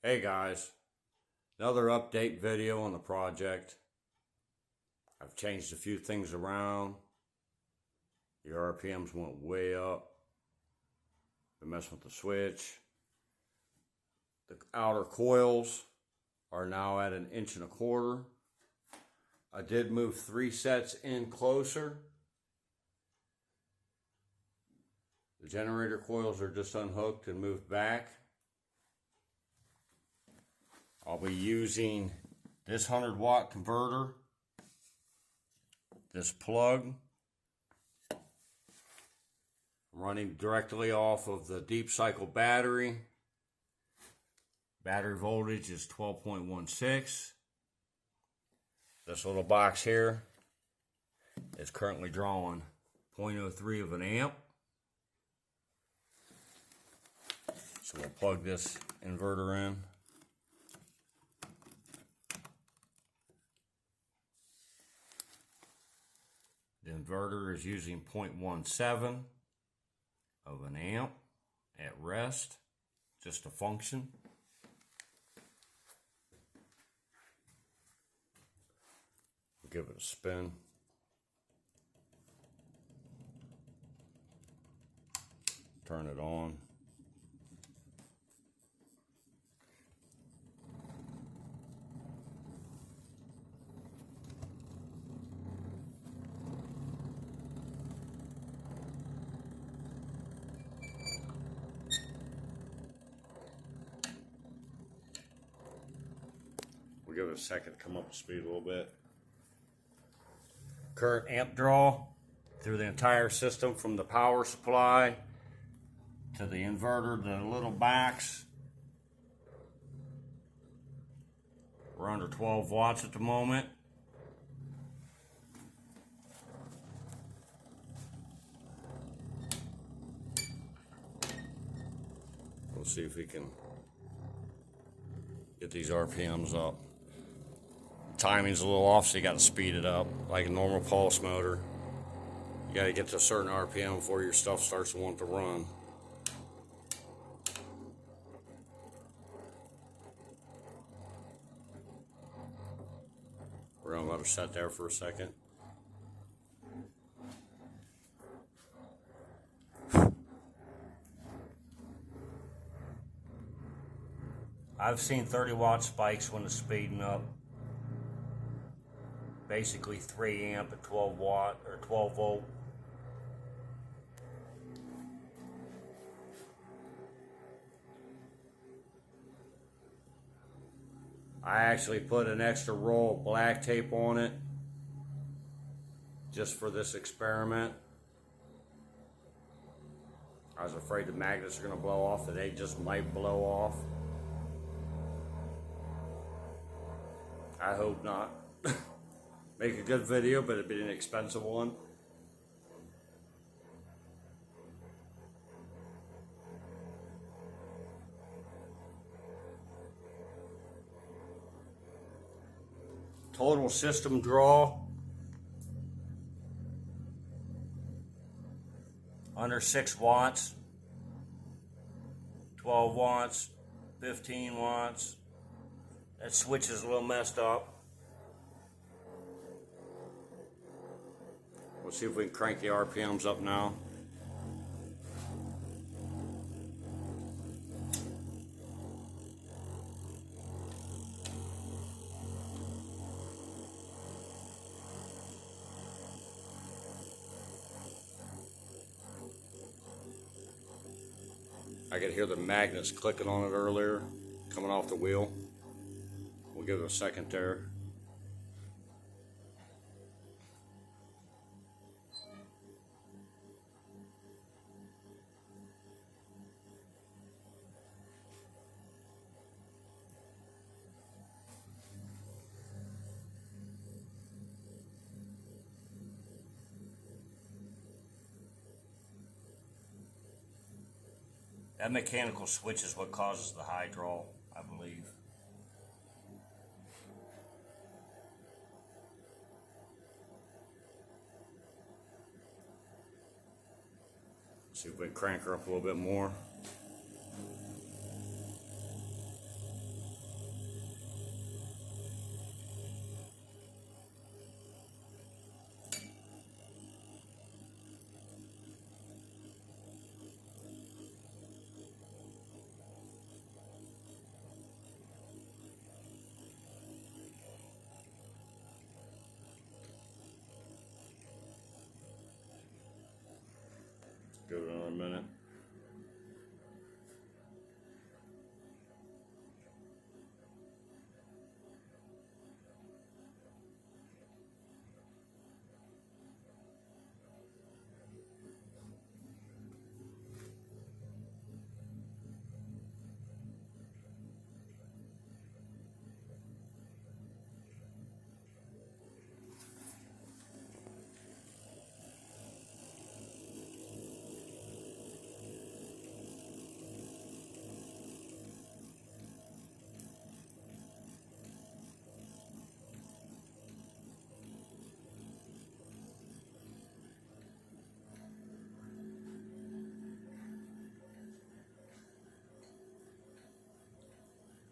Hey guys, another update video on the project. I've changed a few things around. The RPMs went way up. Been messing with the switch. The outer coils are now at 1.25 inches. I did move 3 sets in closer. The generator coils are just unhooked and moved back. I'll be using this 100-watt converter, this plug. I'm running directly off of the deep cycle battery. Battery voltage is 12.16. This little box here is currently drawing 0.03 of an amp. So we'll plug this inverter in. The inverter is using 0.17 of an amp at rest, just to function. Give it a spin. Turn it on. We'll give it a second to come up to speed a little bit. Current amp draw through the entire system, from the power supply to the inverter, the little box. We're under 12 watts at the moment. We'll see if we can get these RPMs up. Timing's a little off, so you got to speed it up like a normal pulse motor. You got to get to a certain RPM before your stuff starts to want to run. We're going to let her set there for a second. I've seen 30-watt spikes when it's speeding up. Basically 3 amp at 12 watt or 12 volt. I actually put an extra roll of black tape on it just for this experiment. I was afraid the magnets are going to blow off, and they just might blow off. I hope not. Make a good video, but it'd be an expensive one. Total system draw under 6 watts, 12 watts, 15 watts. That switch is a little messed up. We'll see if we can crank the RPMs up now. I could hear the magnets clicking on it earlier, coming off the wheel. We'll give it a second there. That mechanical switch is what causes the high draw, I believe. See if we can crank her up a little bit more. minute.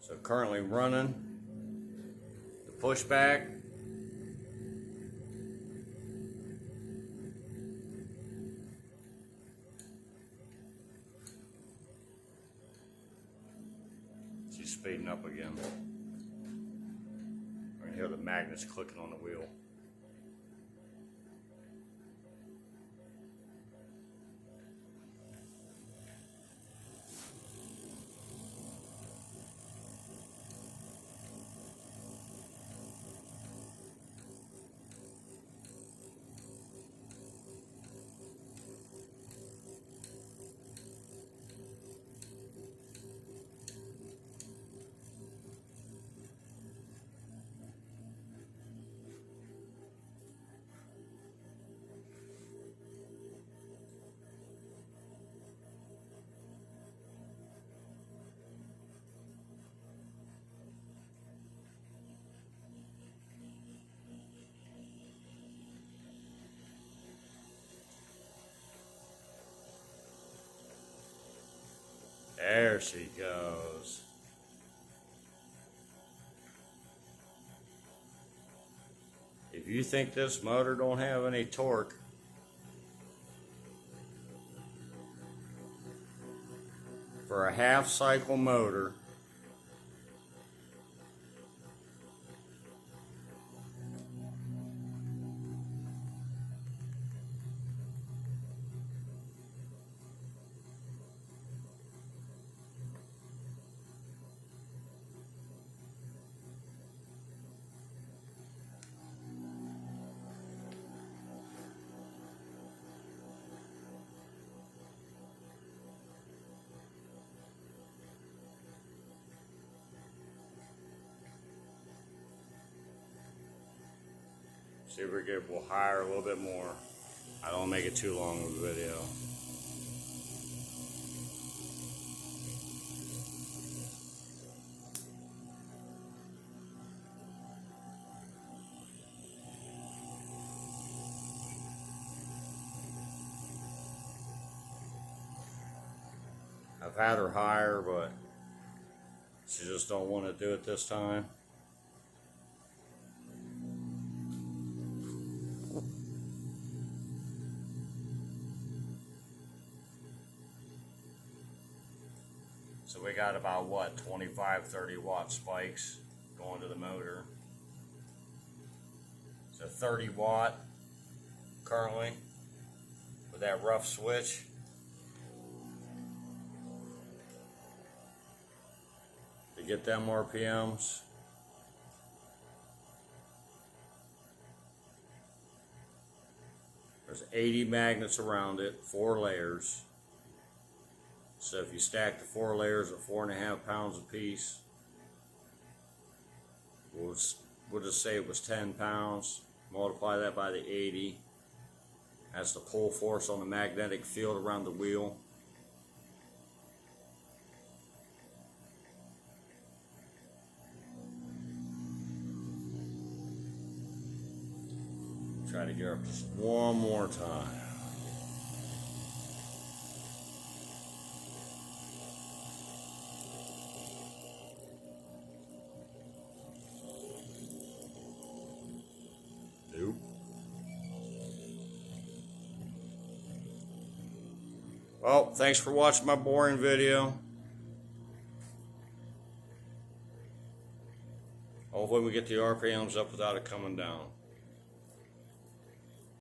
So currently running the pushback. She's speeding up again. I can hear the magnets clicking on the wheel. There she goes. If you think this motor don't have any torque, for a half cycle motor, see if we get, we'll higher a little bit more. I don't make it too long of a video. I've had her higher, but she just don't want to do it this time. So we got about what, 25, 30 watt spikes going to the motor. So 30 watt currently with that rough switch. To get them RPMs. There's 80 magnets around it, 4 layers. So if you stack the 4 layers at 4.5 pounds a piece, we'll just say it was 10 pounds. Multiply that by the 80. That's the pull force on the magnetic field around the wheel. Try to get her up just one more time. Nope. Well, thanks for watching my boring video. Hopefully we get the RPMs up without it coming down.